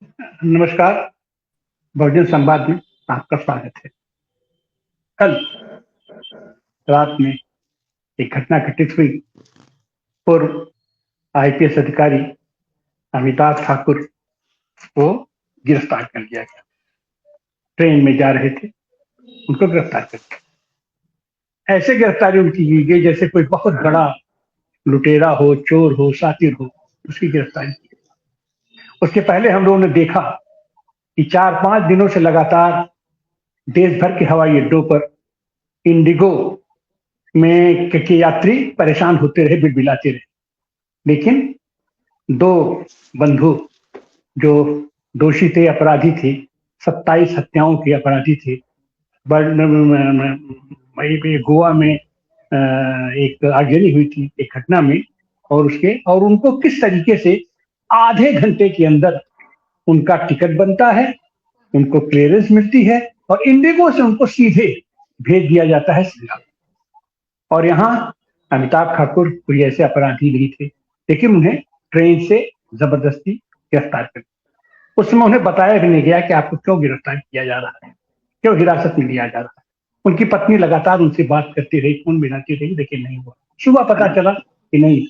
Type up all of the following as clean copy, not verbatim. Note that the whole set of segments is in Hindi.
नमस्कार। बहुजन संवाद में आपका स्वागत है। कल रात में एक घटना घटित हुई। पूर्व आईपीएस अधिकारी अमिताभ ठाकुर को गिरफ्तार कर लिया गया। ट्रेन में जा रहे थे, उनको गिरफ्तार कर लिया। ऐसे गिरफ्तारी उनकी की गई जैसे कोई बहुत बड़ा लुटेरा हो, चोर हो, शातिर हो, उसकी गिरफ्तारी की। उसके पहले हम लोगों ने देखा कि 4-5 दिनों से लगातार देश भर के हवाई अड्डों पर इंडिगो में के यात्री परेशान होते रहे, बिलबिलाते रहे। लेकिन दो बंधु जो दोषी थे, अपराधी थे, 27 हत्याओं के अपराधी थे, मई में गोवा में एक आगजनी हुई थी एक घटना में, और उनको किस तरीके से आधे घंटे के अंदर उनका टिकट बनता है, उनको क्लियरेंस मिलती है और इंडिगो से उनको सीधे भेज दिया जाता है सिंगापुर। और यहाँ अमिताभ ठाकुर कोई ऐसे अपराधी नहीं थे, लेकिन उन्हें ट्रेन से जबरदस्ती गिरफ्तार कर दिया। उस समय उन्हें बताया भी नहीं गया कि आपको क्यों गिरफ्तार किया जा रहा है, क्यों हिरासत में लिया जा रहा है। उनकी पत्नी लगातार उनसे बात करती रही, फोन मिलाती रही, लेकिन नहीं हुआ। सुबह पता चला कि नहीं,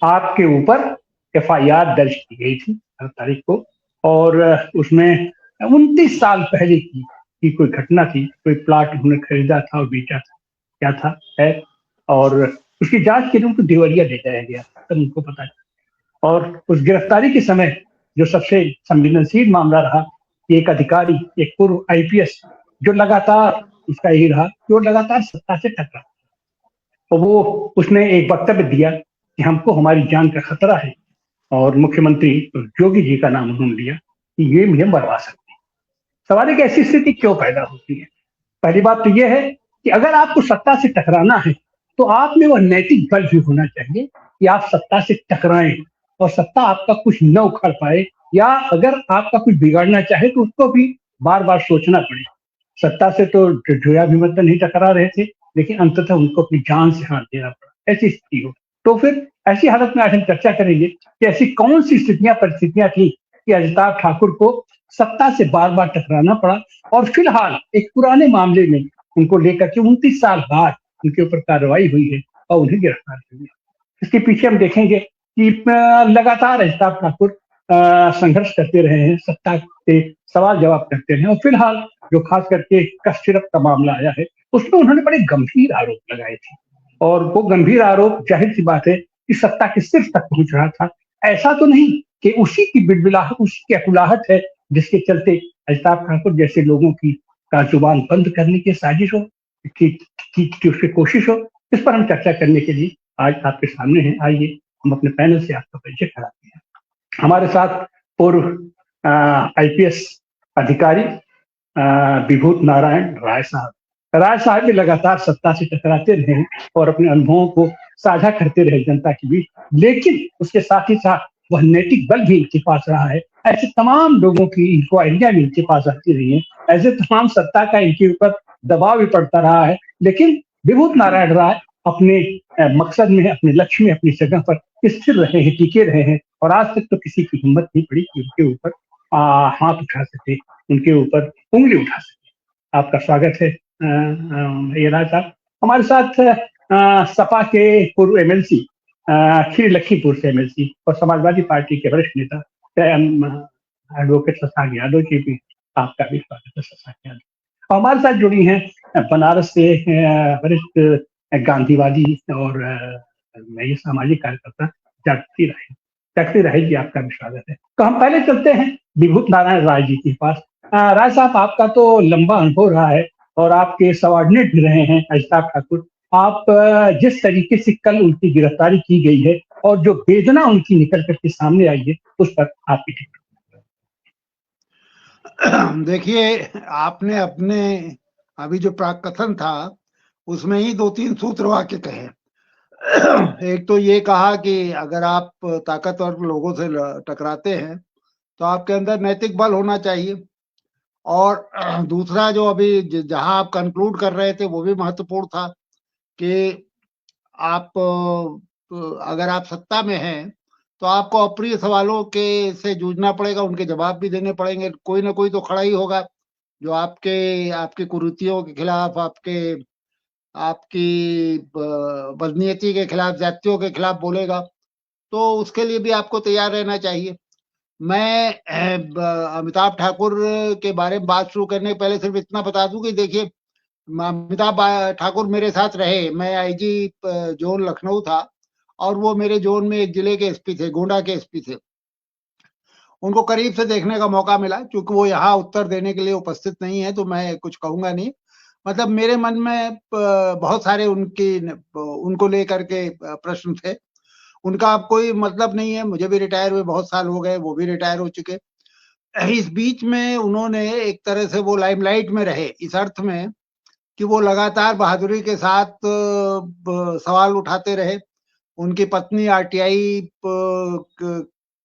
आपके ऊपर एफआईआर दर्ज की गई थी 8 तारीख को, और उसमें 29 साल पहले की कोई घटना थी। कोई प्लाट उन्होंने खरीदा था और बेचा था, क्या था है, और उसकी जांच के लिए उनको देवरिया ले जाया गया, तब उनको पता चला। और उस गिरफ्तारी के समय जो सबसे संवेदनशील मामला रहा, एक अधिकारी, एक पूर्व आईपीएस, जो लगातार उसका यही रहा कि वो लगातार सत्ता से टकरा, तो वो उसने एक वक्तव्य दिया कि हमको हमारी जान का खतरा है, और मुख्यमंत्री योगी जी का नाम उन्होंने लिया कि ये मुझे मरवा सकते हैं। सवाल है कि ऐसी स्थिति क्यों पैदा होती है। पहली बात तो यह है कि अगर आपको सत्ता से टकराना है तो आप में वह नैतिक बल भी होना चाहिए कि आप सत्ता से टकराएं और सत्ता आपका कुछ न उखाड़ पाए, या अगर आपका कुछ बिगाड़ना चाहे तो उसको भी बार बार सोचना पड़े। सत्ता से तो जोया अभिमन्यु नहीं टकरा रहे थे, लेकिन अंततः उनको अपनी जान से हाथ देना पड़ा, ऐसी स्थिति हो। तो फिर ऐसी हालत में आज हम चर्चा करेंगे कि ऐसी कौन सी स्थितियां, परिस्थितियां थी कि अमिताभ ठाकुर को सत्ता से बार बार टकराना पड़ा, और फिलहाल एक पुराने मामले में उनको लेकर के 29 साल बाद उनके ऊपर कार्रवाई हुई है और उन्हें गिरफ्तार कर लिया। इसके पीछे हम देखेंगे कि लगातार अमिताभ ठाकुर संघर्ष करते रहे हैं, सत्ता से सवाल जवाब करते रहे, और फिलहाल जो खास करके कफ सिरप का मामला आया है, उसमें उन्होंने बड़े गंभीर आरोप लगाए थे। और वो गंभीर आरोप, जाहिर सी बात है कि सत्ता के सिर्फ तक पहुंच रहा था। ऐसा तो नहीं कि उसी की बिलबिलाहट, उसी की अकुलाहट है जिसके चलते अमिताभ ठाकुर जैसे लोगों की का जुबान बंद करने की साजिश हो, कि, कि उसकी कोशिश हो। इस पर हम चर्चा करने के लिए आज आपके सामने हैं। आइए हम अपने पैनल से आपका परिचय कराते हैं। हमारे साथ पूर्व आईपीएस अधिकारी विभूत नारायण राय साहब। राय साहब भी लगातार सत्ता से टकराते रहे हैं और अपने अनुभवों को साझा करते रहे जनता के बीच, लेकिन उसके साथ ही साथ वह नैतिक बल भी इनके पास रहा है। ऐसे तमाम लोगों की इंक्वायरियां भी इनके पास आती रही है, ऐसे तमाम सत्ता का इनके ऊपर दबाव भी पड़ता रहा है, लेकिन विभूत नारायण राय अपने मकसद में, अपने लक्ष्य में, अपनी जगह पर स्थिर रहे हैं, टिके रहे हैं, और आज तक तो किसी की हिम्मत नहीं पड़ी कि उनके ऊपर हाथ उठा सके, उनके ऊपर उंगली उठा सके। आपका स्वागत है ये राय साहब। हमारे साथ सपा के पूर्व एमएलसी, खीर लखीपुर से एमएलसी और समाजवादी पार्टी के वरिष्ठ नेता एडवोकेट शशांक यादव जी भी, आपका भी स्वागत है शशांक यादव। और हमारे साथ जुड़ी हैं बनारस से वरिष्ठ गांधीवादी और ये सामाजिक कार्यकर्ता जागृति राय। जागृति राय जी, आपका भी स्वागत है। तो हम पहले चलते हैं विभूत नारायण राय जी के पास। राय साहब, आपका तो लंबा अनुभव रहा है और आपके सबॉर्डिनेट भी रहे हैं अमिताभ ठाकुर। आप जिस तरीके से कल उनकी गिरफ्तारी की गई है और जो वेदना उनकी निकल करके सामने आई है, उस पर आपकी टिप्पणी। देखिए, आपने अपने अभी जो प्राक कथन था उसमें ही 2-3 सूत्र वाक्य कहे। एक तो ये कहा कि अगर आप ताकतवर लोगों से टकराते हैं तो आपके अंदर नैतिक बल होना चाहिए, और दूसरा जो अभी जहां आप कंक्लूड कर रहे थे वो भी महत्वपूर्ण था कि आप अगर आप सत्ता में हैं तो आपको अप्रिय सवालों के से जूझना पड़ेगा, उनके जवाब भी देने पड़ेंगे। कोई ना कोई तो खड़ा ही होगा जो आपकी कुरीतियों के खिलाफ, आपकी बदनीयती के खिलाफ, जातियों के खिलाफ बोलेगा। तो उसके लिए भी आपको तैयार रहना चाहिए। मैं अमिताभ ठाकुर के बारे में बात शुरू करने के पहले सिर्फ इतना बता दूं कि देखिए, अमिताभ ठाकुर मेरे साथ रहे। मैं आईजी जोन लखनऊ था और वो मेरे जोन में एक जिले के एसपी थे, गोंडा के एसपी थे। उनको करीब से देखने का मौका मिला। क्योंकि वो यहाँ उत्तर देने के लिए उपस्थित नहीं है तो मैं कुछ कहूंगा नहीं। मतलब मेरे मन में बहुत सारे उनको लेकर के प्रश्न थे। उनका अब कोई मतलब नहीं है, मुझे भी रिटायर हुए बहुत साल हो गए, वो भी रिटायर हो चुके। इस बीच में उन्होंने एक तरह से वो लाइमलाइट में रहे, इस अर्थ में कि वो लगातार बहादुरी के साथ सवाल उठाते रहे। उनकी पत्नी आरटीआई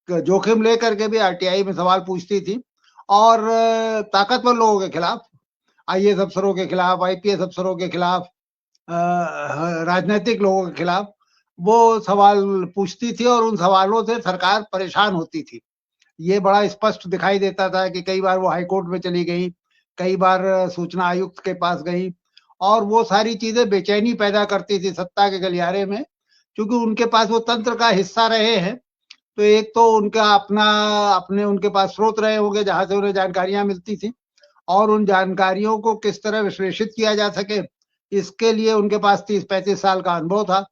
जोखिम लेकर के भी आरटीआई में सवाल पूछती थी और ताकतवर लोगों के खिलाफ, आईएएस अफसरों के खिलाफ, आईपीएस अफसरों के खिलाफ, राजनीतिक लोगों के खिलाफ वो सवाल पूछती थी और उन सवालों से सरकार परेशान होती थी। ये बड़ा स्पष्ट दिखाई देता था कि कई बार वो हाईकोर्ट में चली गई, कई बार सूचना आयुक्त के पास गई और वो सारी चीजें बेचैनी पैदा करती थी सत्ता के गलियारे में। क्योंकि उनके पास वो तंत्र का हिस्सा रहे हैं तो एक तो उनका अपने उनके पास स्रोत रहे होंगे जहां से उन्हें जानकारियां मिलती थी और उन जानकारियों को किस तरह विश्लेषित किया जा सके इसके लिए उनके पास 30-35 साल का अनुभव था।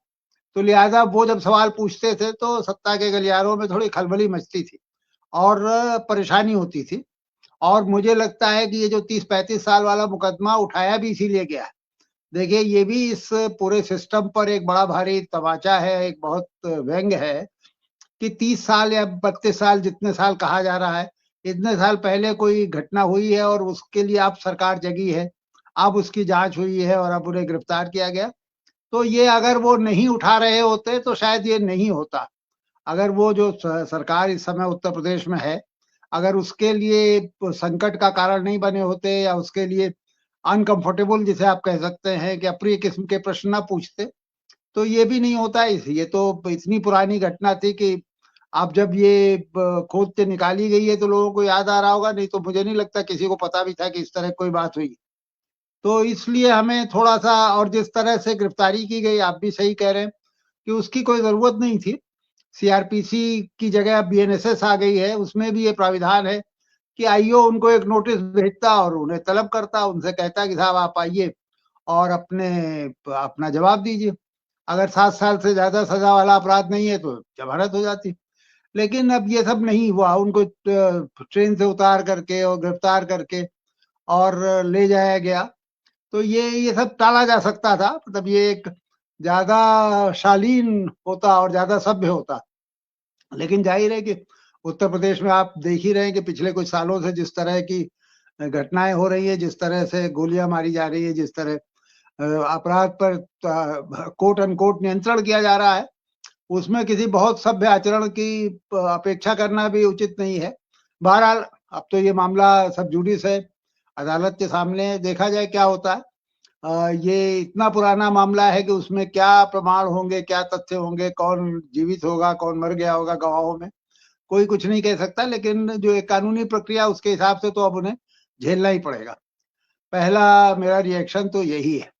तो लिहाजा वो जब सवाल पूछते थे तो सत्ता के गलियारों में थोड़ी खलबली मचती थी और परेशानी होती थी। और मुझे लगता है कि ये जो 30-35 साल वाला मुकदमा उठाया भी इसीलिए गया। देखिए, ये भी इस पूरे सिस्टम पर एक बड़ा भारी तमाचा है, एक बहुत व्यंग है कि 30 साल या 32 साल, जितने साल कहा जा रहा है, इतने साल पहले कोई घटना हुई है और उसके लिए अब सरकार जगी है, अब उसकी जांच हुई है और अब उन्हें गिरफ्तार किया गया। तो ये अगर वो नहीं उठा रहे होते तो शायद ये नहीं होता। अगर वो जो सरकार इस समय उत्तर प्रदेश में है, अगर उसके लिए संकट का कारण नहीं बने होते या उसके लिए अनकंफर्टेबल, जिसे आप कह सकते हैं, कि अप्रिय किस्म के प्रश्न ना पूछते तो ये भी नहीं होता। ये तो इतनी पुरानी घटना थी कि अब जब ये खोद के निकाली गई है तो लोगों को याद आ रहा होगा, नहीं तो मुझे नहीं लगता किसी को पता भी था कि इस तरह कोई बात हुई। तो इसलिए हमें थोड़ा सा, और जिस तरह से गिरफ्तारी की गई, आप भी सही कह रहे हैं कि उसकी कोई जरूरत नहीं थी। सीआरपीसी की जगह अब बीएनएसएस आ गई है, उसमें भी ये प्राविधान है कि आईओ उनको एक नोटिस भेजता और उन्हें तलब करता, उनसे कहता कि साहब आप आइए और अपना जवाब दीजिए। अगर 7 साल से ज्यादा सजा वाला अपराध नहीं है तो जमानत हो जाती। लेकिन अब ये सब नहीं हुआ, उनको ट्रेन से उतार करके और गिरफ्तार करके और ले जाया गया। तो ये सब टाला जा सकता था, मतलब ये एक ज्यादा शालीन होता और ज्यादा सभ्य होता। लेकिन जाहिर है कि उत्तर प्रदेश में आप देख ही रहे हैं कि पिछले कुछ सालों से जिस तरह की घटनाएं हो रही है, जिस तरह से गोलियां मारी जा रही है, जिस तरह अपराध पर कोट अनकोट नियंत्रण किया जा रहा है, उसमें किसी बहुत सभ्य आचरण की अपेक्षा करना भी उचित नहीं है। बहरहाल अब तो ये मामला सब जुडिस है, अदालत के सामने, देखा जाए क्या होता है। ये इतना पुराना मामला है कि उसमें क्या प्रमाण होंगे, क्या तथ्य होंगे, कौन जीवित होगा, कौन मर गया होगा गवाहों में, कोई कुछ नहीं कह सकता। लेकिन जो एक कानूनी प्रक्रिया, उसके हिसाब से तो अब उन्हें झेलना ही पड़ेगा। पहला मेरा रिएक्शन तो यही है।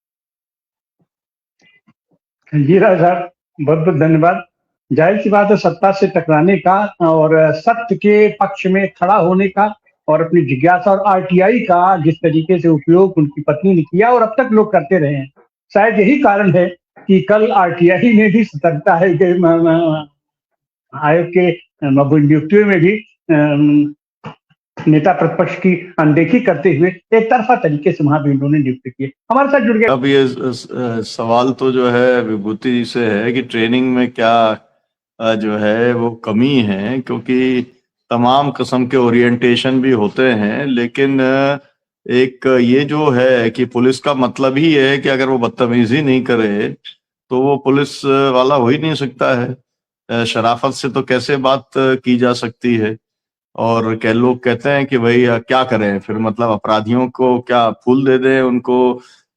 जी राज साहब, बहुत बहुत धन्यवाद। जाहिर सी बात है, सत्ता से टकराने का और सत्य के पक्ष में खड़ा होने का और अपनी जिज्ञासा और आरटीआई का जिस तरीके से उपयोग उनकी पत्नी ने किया और अब तक लोग करते रहे हैं, शायद यही कारण है कि कल आरटीआई ने भी सतर्कता है कि आयोग के नियुक्तियों में भी नेता प्रतिपक्ष की अनदेखी करते हुए एक तरफा तरीके से वहां भी उन्होंने नियुक्ति की। हमारे साथ जुड़ गए। अब ये सवाल तो जो है विभूति जी से है कि ट्रेनिंग में क्या जो है वो कमी है, क्योंकि तमाम किस्म के ओरिएंटेशन भी होते हैं, लेकिन एक ये जो है कि पुलिस का मतलब ही है कि अगर वो बदतमीजी नहीं करे तो वो पुलिस वाला हो ही नहीं सकता है। शराफत से तो कैसे बात की जा सकती है। और क्या लोग कहते हैं कि भाई क्या करें फिर, मतलब अपराधियों को क्या फूल दे दें उनको,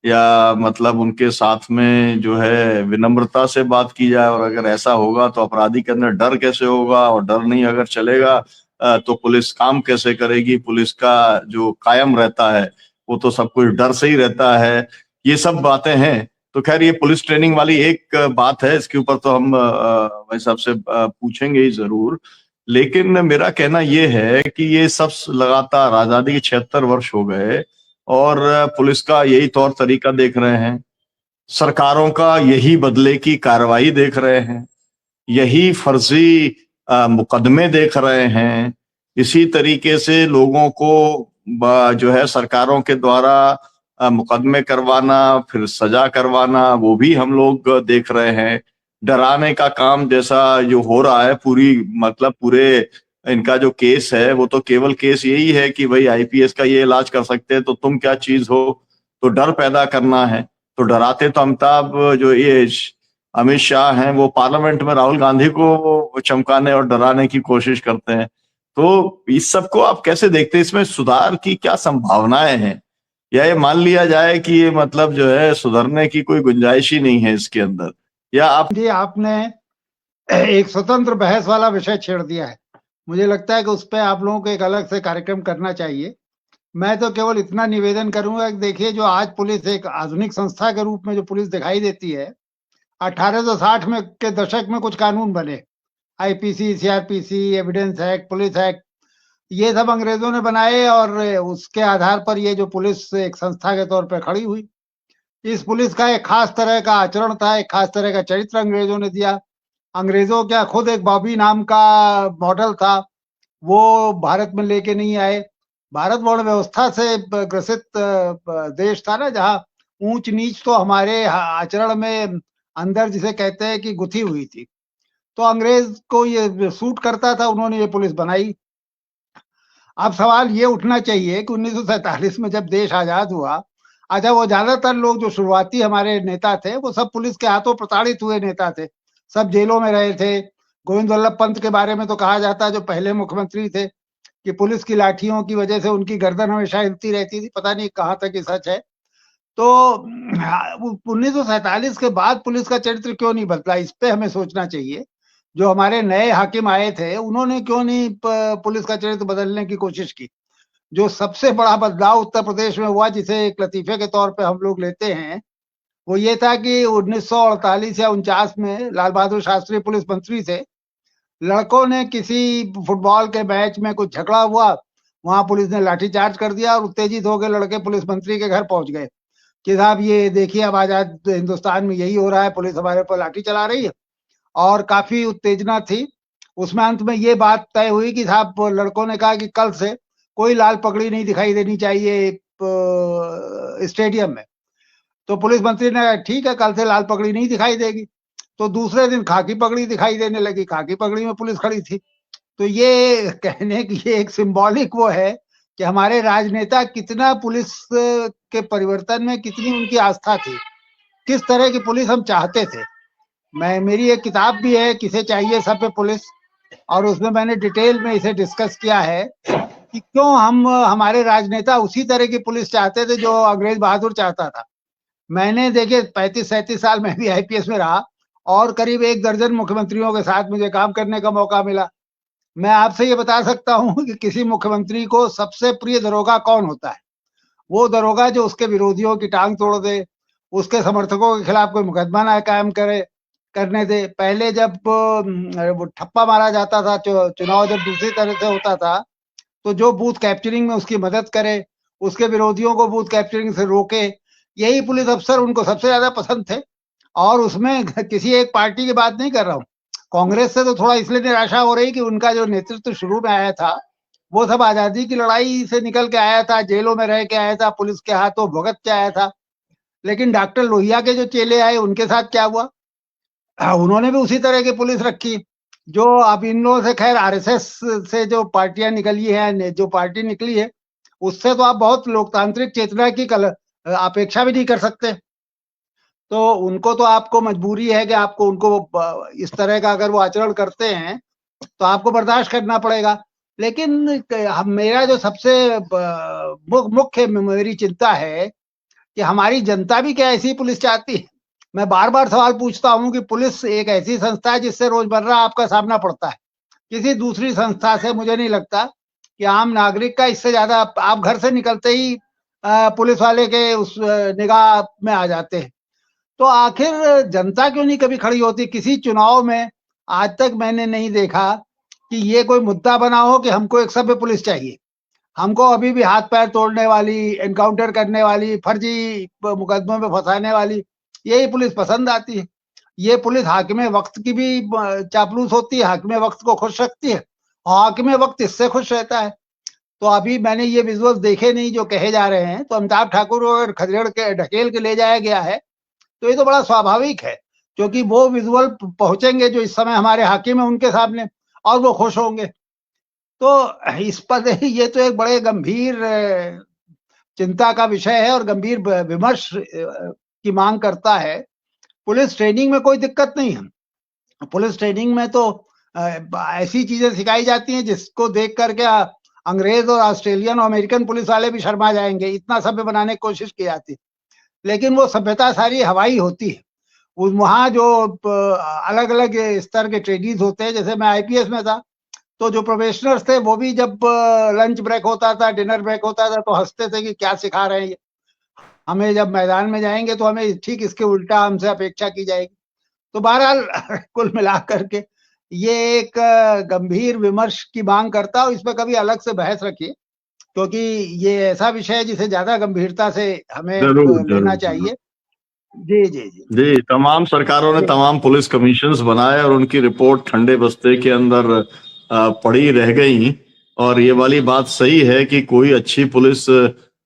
या मतलब उनके साथ में जो है विनम्रता से बात की जाए? और अगर ऐसा होगा तो अपराधी के अंदर डर कैसे होगा, और डर नहीं अगर चलेगा तो पुलिस काम कैसे करेगी? पुलिस का जो कायम रहता है वो तो सब कुछ डर से ही रहता है। ये सब बातें हैं। तो खैर ये पुलिस ट्रेनिंग वाली एक बात है, इसके ऊपर तो हम भाई साहब से पूछेंगे ही जरूर। लेकिन मेरा कहना ये है कि ये सब लगातार आजादी के 76 वर्ष हो गए और पुलिस का यही तौर तरीका देख रहे हैं, सरकारों का यही बदले की कार्रवाई देख रहे हैं, यही फर्जी मुकदमे देख रहे हैं, इसी तरीके से लोगों को जो है सरकारों के द्वारा मुकदमे करवाना, फिर सजा करवाना, वो भी हम लोग देख रहे हैं। डराने का काम जैसा जो हो रहा है, पूरी मतलब पूरे इनका जो केस है वो तो केवल केस यही है कि भाई आईपीएस का ये इलाज कर सकते हैं तो तुम क्या चीज हो, तो डर पैदा करना है। तो डराते तो अमिताभ जो ये अमित शाह हैं वो पार्लियामेंट में राहुल गांधी को चमकाने और डराने की कोशिश करते हैं। तो इस सब को आप कैसे देखते हैं? इसमें सुधार की क्या संभावनाएं हैं, या ये मान लिया जाए कि ये मतलब जो है सुधरने की कोई गुंजाइश ही नहीं है इसके अंदर? या आप जी, आपने एक स्वतंत्र बहस वाला विषय छेड़ दिया है। मुझे लगता है कि उस पर आप लोगों को एक अलग से कार्यक्रम करना चाहिए। मैं तो केवल इतना निवेदन करूंगा कि देखिए, जो आज पुलिस एक आधुनिक संस्था के रूप में जो पुलिस दिखाई देती है, 1860 में के दशक में कुछ कानून बने, IPC, CrPC, evidence act, police act, ये सब अंग्रेजों ने बनाए और उसके आधार पर ये जो पुलिस एक संस्था के तौर पर खड़ी हुई। इस पुलिस का एक खास तरह का आचरण था, एक खास तरह का चरित्र अंग्रेजों ने दिया। अंग्रेजों क्या खुद एक बॉबी नाम का मॉडल था, वो भारत में लेके नहीं आए। भारत वर्ण व्यवस्था से ग्रसित देश था ना, जहाँ ऊंच नीच तो हमारे आचरण में अंदर जिसे कहते हैं कि गुथी हुई थी। तो अंग्रेज को ये सूट करता था, उन्होंने ये पुलिस बनाई। अब सवाल ये उठना चाहिए कि 1947 में जब देश आजाद हुआ, अच्छा, वो ज्यादातर लोग जो शुरुआती हमारे नेता थे वो सब पुलिस के हाथों प्रताड़ित हुए नेता थे, सब जेलों में रहे थे। गोविंद वल्लभ पंत के बारे में तो कहा जाता है, जो पहले मुख्यमंत्री थे, कि पुलिस की लाठियों की वजह से उनकी गर्दन हमेशा हिलती रहती थी। पता नहीं कहाँ तक ये सच है। तो 1947 के बाद पुलिस का चरित्र क्यों नहीं बदला, इस पे हमें सोचना चाहिए। जो हमारे नए हाकिम आए थे उन्होंने क्यों नहीं पुलिस का चरित्र बदलने की कोशिश की। जो सबसे बड़ा बदलाव उत्तर प्रदेश में हुआ, जिसे एक लतीफे के तौर पे हम लोग लेते हैं, वो ये था कि 1948 या 49 में लाल बहादुर शास्त्री पुलिस मंत्री थे। लड़कों ने किसी फुटबॉल के मैच में कुछ झगड़ा हुआ, वहां पुलिस ने लाठीचार्ज कर दिया और उत्तेजित हो गए लड़के पुलिस मंत्री के घर पहुंच गए कि साहब ये देखिए, अब आजाद हिंदुस्तान में यही हो रहा है, पुलिस हमारे पर लाठी चला रही है। और काफी उत्तेजना थी उसमें। अंत में ये बात तय हुई कि साहब, लड़कों ने कहा कि कल से कोई लाल पगड़ी नहीं दिखाई देनी चाहिए स्टेडियम में। तो पुलिस मंत्री ने कहा ठीक है, कल से लाल पगड़ी नहीं दिखाई देगी। तो दूसरे दिन खाकी पगड़ी दिखाई देने लगी, खाकी पगड़ी में पुलिस खड़ी थी। तो ये कहने की ये एक सिंबॉलिक वो है कि हमारे राजनेता कितना पुलिस के परिवर्तन में कितनी उनकी आस्था थी, किस तरह की पुलिस हम चाहते थे। मेरी एक किताब भी है, किसे चाहिए सभ्य पुलिस, और उसमें मैंने डिटेल में इसे डिस्कस किया है कि क्यों हमारे राजनेता उसी तरह की पुलिस चाहते थे जो अंग्रेज बहादुर चाहता था। मैंने देखिए 35-37 साल में भी आईपीएस में रहा और करीब 1 दर्जन मुख्यमंत्रियों के साथ मुझे काम करने का मौका मिला। मैं आपसे ये बता सकता हूँ कि किसी मुख्यमंत्री को सबसे प्रिय दरोगा कौन होता है? वो दरोगा जो उसके विरोधियों की टांग तोड़ दे, उसके समर्थकों के खिलाफ कोई मुकदमा ना कायम करने दे। पहले जब वो ठप्पा मारा जाता था, चुनाव जब दूसरी तरह से होता था, तो जो बूथ कैप्चरिंग में उसकी मदद करे, उसके विरोधियों को बूथ कैप्चरिंग से रोके, यही पुलिस अफसर उनको सबसे ज्यादा पसंद थे। और उसमें किसी एक पार्टी की बात नहीं कर रहा हूँ, कांग्रेस से तो थोड़ा इसलिए निराशा हो रही कि उनका जो नेतृत्व शुरू में आया था वो सब आजादी की लड़ाई से निकल के आया था, जेलों में रह के आया था, पुलिस के हाथों भुगत के आया था। लेकिन डॉक्टर लोहिया के जो चेले आए उनके साथ क्या हुआ? उन्होंने भी उसी तरह की पुलिस रखी। जो अब इन लोगों से, खैर आरएसएस से जो पार्टियां निकली है, जो पार्टी निकली है, उससे तो आप बहुत लोकतांत्रिक चेतना की अपेक्षा भी नहीं कर सकते। तो उनको तो आपको मजबूरी है कि आपको उनको इस तरह का अगर वो आचरण करते हैं तो आपको बर्दाश्त करना पड़ेगा। लेकिन मेरा जो सबसे मुख्य मेरी चिंता है कि हमारी जनता भी क्या ऐसी पुलिस चाहती है? मैं बार बार सवाल पूछता हूं कि पुलिस एक ऐसी संस्था है जिससे रोजमर्रा आपका सामना पड़ता है। किसी दूसरी संस्था से मुझे नहीं लगता कि आम नागरिक का इससे ज्यादा, आप घर से निकलते ही पुलिस वाले के उस निगाह में आ जाते हैं। तो आखिर जनता क्यों नहीं कभी खड़ी होती? किसी चुनाव में आज तक मैंने नहीं देखा कि ये कोई मुद्दा बना हो कि हमको एक सभ्य पुलिस चाहिए। हमको अभी भी हाथ पैर तोड़ने वाली, एनकाउंटर करने वाली, फर्जी मुकदमों में फंसाने वाली यही पुलिस पसंद आती है। ये पुलिस हाकिम वक्त की भी चापलूस होती है, हाकिम वक्त को खुश रखती है और हाकिम वक्त इससे खुश रहता है। तो अभी मैंने ये विजुअल्स देखे नहीं जो कहे जा रहे हैं, तो अमिताभ ठाकुर को अगर खदेड़ के ढकेल के ले जाया गया है तो ये तो बड़ा स्वाभाविक है, क्योंकि वो विजुअल पहुंचेंगे जो इस समय हमारे हाकिम है उनके सामने और वो खुश होंगे। तो इस पर ये तो एक बड़े गंभीर चिंता का विषय है और गंभीर विमर्श की मांग करता है। पुलिस ट्रेनिंग में कोई दिक्कत नहीं है। पुलिस ट्रेनिंग में तो ऐसी चीजें सिखाई जाती हैं जिसको देख करके अंग्रेज और ऑस्ट्रेलियन और अमेरिकन पुलिस वाले भी शर्मा जाएंगे, इतना सभ्य बनाने की कोशिश की जाती है। लेकिन वो सभ्यता सारी हवाई होती है। वहाँ जो अलग अलग स्तर के ट्रेनिंग होते हैं, जैसे मैं आईपीएस में था तो जो प्रोबेशनर्स थे वो भी जब लंच ब्रेक होता था, डिनर ब्रेक होता था, तो हंसते थे कि क्या सिखा रहे हैं ये, हमें जब मैदान में जाएंगे तो हमें ठीक इसके उल्टा हमसे अपेक्षा की जाएगी। तो बहरहाल कुल मिलाकर के ये एक गंभीर विमर्श की मांग करता है और इस पर कभी अलग से बहस रखिए, क्योंकि ये ऐसा विषय है जिसे ज्यादा गंभीरता से हमें लेना चाहिए। जी जी जी जी, तमाम सरकारों ने तमाम पुलिस कमीशंस बनाए और उनकी रिपोर्ट ठंडे बस्ते के अंदर पड़ी रह गई। और ये वाली बात सही है कि कोई अच्छी पुलिस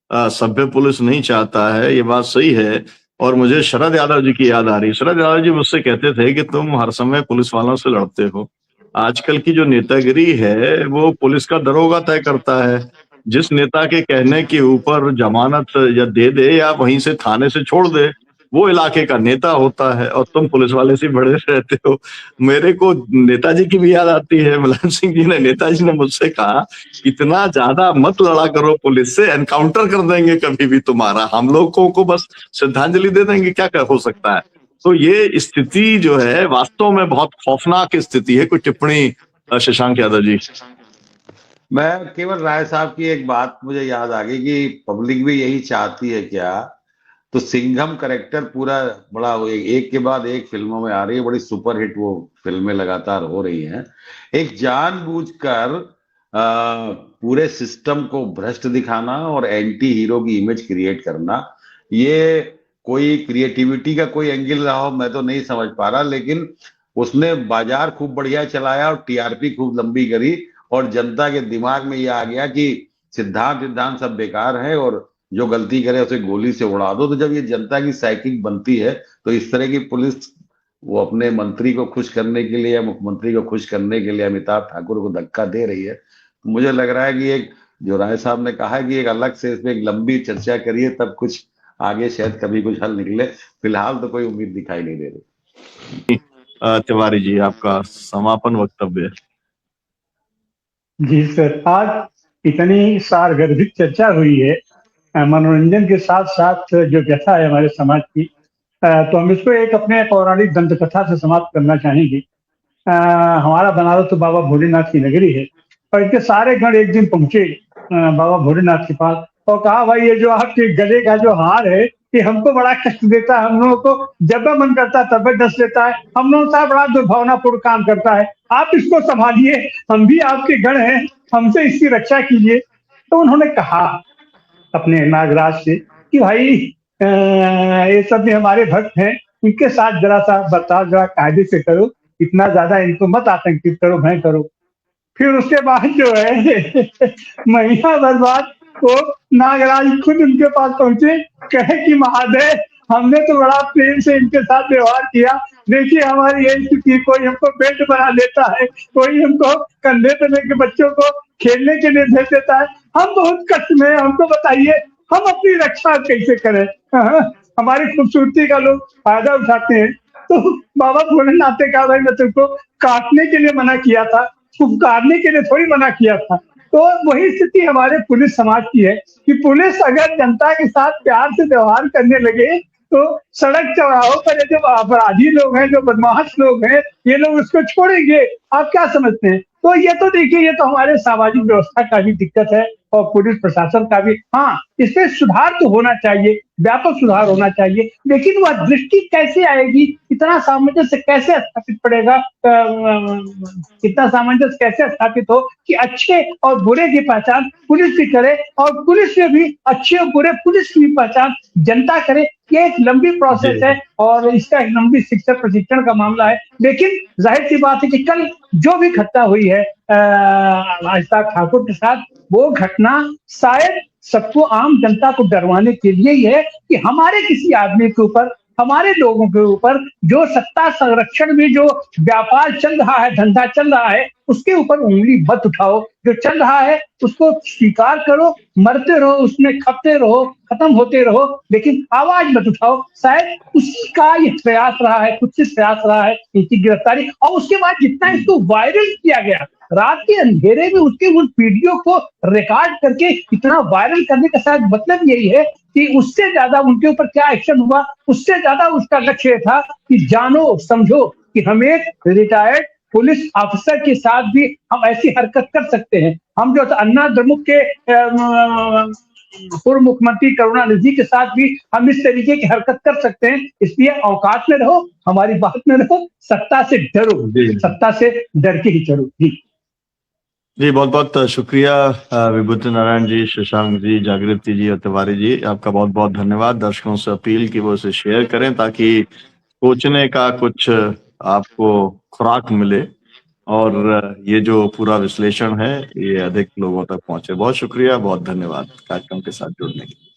सभ्य पुलिस नहीं चाहता है, ये बात सही है। और मुझे शरद यादव जी की याद आ रही है। शरद यादव जी मुझसे कहते थे कि तुम हर समय पुलिस वालों से लड़ते हो। आजकल की जो नेतागिरी है वो पुलिस का दरोगा तय करता है। जिस नेता के कहने के ऊपर जमानत या दे दे या वहीं से थाने से छोड़ दे, वो इलाके का नेता होता है और तुम पुलिस वाले से बड़े रहते हो। मेरे को नेताजी की भी याद आती है। मुलायम सिंह जी ने, नेताजी ने मुझसे कहा, इतना ज्यादा मत लड़ा करो पुलिस से, एनकाउंटर कर देंगे कभी भी तुम्हारा, हम लोगों को बस श्रद्धांजलि दे देंगे, क्या हो सकता है। तो ये स्थिति जो है वास्तव में बहुत खौफनाक स्थिति है। कोई टिप्पणी शशांक यादव जी? मैं केवल राय साहब की एक बात मुझे याद आ गई कि पब्लिक भी यही चाहती है क्या। तो सिंघम कैरेक्टर पूरा बड़ा एक के बाद एक फिल्मों में आ रही है, बड़ी सुपरहिट वो फिल्में लगातार हो रही हैं। एक जानबूझकर पूरे सिस्टम को भ्रष्ट दिखाना और एंटी हीरो की इमेज क्रिएट करना, ये कोई क्रिएटिविटी का कोई एंगल रहा हो मैं तो नहीं समझ पा रहा, लेकिन उसने बाजार खूब बढ़िया चलाया और टीआरपी खूब लंबी करी और जनता के दिमाग में ये आ गया कि सिद्धांत सब बेकार है और जो गलती करे उसे गोली से उड़ा दो। तो जब ये जनता की साइकिक बनती है तो इस तरह की पुलिस वो अपने मंत्री को खुश करने के लिए या मुख्यमंत्री को खुश करने के लिए अमिताभ ठाकुर को धक्का दे रही है। तो मुझे लग रहा है कि एक जो राय साहब ने कहा है कि एक अलग से इसमें एक लंबी चर्चा करिए, तब कुछ आगे शायद कभी कुछ हल निकले। फिलहाल तो कोई उम्मीद दिखाई नहीं दे रही। तिवारी जी, आपका समापन वक्तव्य। जी सर, आज इतनी सारगर्भित चर्चा हुई है मनोरंजन के साथ साथ जो व्यथा है हमारे समाज की, तो हम इसको एक अपने पौराणिक दंत कथा से समाप्त करना चाहेंगे। हमारा बनारस तो बाबा भोलेनाथ की नगरी है और इनके सारे गण एक दिन पहुंचे बाबा भोलेनाथ के पास और कहा, भाई ये जो आपके गले का जो हार है ये हमको बड़ा कष्ट देता है, हम लोगों को जब मन करता है तब डस लेता है, हम लोगों का बड़ा दुर्भावनापूर्ण काम करता है, आप इसको संभालिए, हम भी आपके गण हैं, हमसे इसकी रक्षा कीजिए। तो उन्होंने कहा अपने नागराज से कि भाई ये सब भी हमारे भक्त हैं, इनके साथ जरा सा बर्ताव जरा कायदे से करो, इतना ज्यादा इनको मत आतंकित करो, भय करो। फिर उसके बाद जो है महीना भर बाद वो नागराज खुद उनके पास पहुंचे, कहे कि महादेव हमने तो बड़ा प्रेम से इनके साथ व्यवहार किया, देखिए हमारी यही स्थिति, कोई हमको बेल्ट बना लेता है, कोई हमको कंधे पे लेके बच्चों को खेलने के लिए भेज देता है, हम बहुत कष्ट में, हमको बताइए हम अपनी रक्षा कैसे करें। हमारी खूबसूरती का लोग फायदा उठाते हैं। तो बाबा भोलेनाथ ने कहा, भाई मैं तुमको काटने के लिए मना किया था, पुकारने के लिए थोड़ी मना किया था। तो वही स्थिति हमारे पुलिस समाज की है कि पुलिस अगर जनता के साथ प्यार से व्यवहार करने लगे तो सड़क चौराहों पर ये जो अपराधी लोग हैं, जो बदमाश लोग हैं, ये लोग उसको छोड़ेंगे। आप क्या समझते हैं? तो ये तो देखिए, ये तो हमारे सामाजिक व्यवस्था का भी दिक्कत है और पुलिस प्रशासन का भी। हाँ, इसमें सुधार तो होना चाहिए, व्यापक सुधार होना चाहिए, लेकिन वह दृष्टि कैसे आएगी, इतना सामंजस्य कैसे स्थापित पड़ेगा, इतना सामंजस्य कैसे स्थापित हो कि अच्छे और बुरे की पहचान पुलिस भी करे और पुलिस में भी अच्छे और बुरे पुलिस की भी पहचान जनता करे। ये एक लंबी प्रोसेस है और इसका एक लंबी शिक्षा प्रशिक्षण का मामला है। लेकिन जाहिर सी बात है कि कल जो भी घटना हुई है आस्था ठाकुर के साथ, वो घटना शायद सबको, आम जनता को डरवाने के लिए ही है कि हमारे किसी आदमी के ऊपर, हमारे लोगों के ऊपर जो सत्ता संरक्षण में जो व्यापार चल रहा है, धंधा चल रहा है, उसके ऊपर उंगली मत उठाओ। जो चल रहा है उसको स्वीकार करो, मरते रहो उसमें, खपते रहो, खत्म होते रहो, लेकिन आवाज मत उठाओ। शायद उसका ये प्रयास रहा है, कुछ प्रयास रहा है इनकी गिरफ्तारी। और उसके बाद जितना इसको वायरल किया गया, रात के अंधेरे में उसके उस वीडियो को रिकॉर्ड करके इतना वायरल करने का शायद मतलब यही है कि उससे ज्यादा उनके ऊपर क्या एक्शन हुआ, उससे ज्यादा उसका लक्ष्य था कि जानो समझो कि हम एक रिटायर्ड पुलिस ऑफिसर के साथ भी हम ऐसी हरकत कर सकते हैं। हम जो अन्ना द्रमुक के पूर्व मुख्यमंत्री करुणानिधि के साथ भी हम इस तरीके की हरकत कर सकते हैं। इसलिए औकात में रहो, हमारी बात में रहो, सत्ता से डरो, सत्ता से डर के ही चलो। जी, बहुत बहुत शुक्रिया विभूति नारायण जी, शशांक जी, जागृति जी और तिवारी जी, आपका बहुत बहुत धन्यवाद। दर्शकों से अपील की वो इसे शेयर करें ताकि सोचने का कुछ आपको खुराक मिले और ये जो पूरा विश्लेषण है ये अधिक लोगों तक पहुंचे। बहुत शुक्रिया, बहुत धन्यवाद कार्यक्रम के साथ जुड़ने के लिए।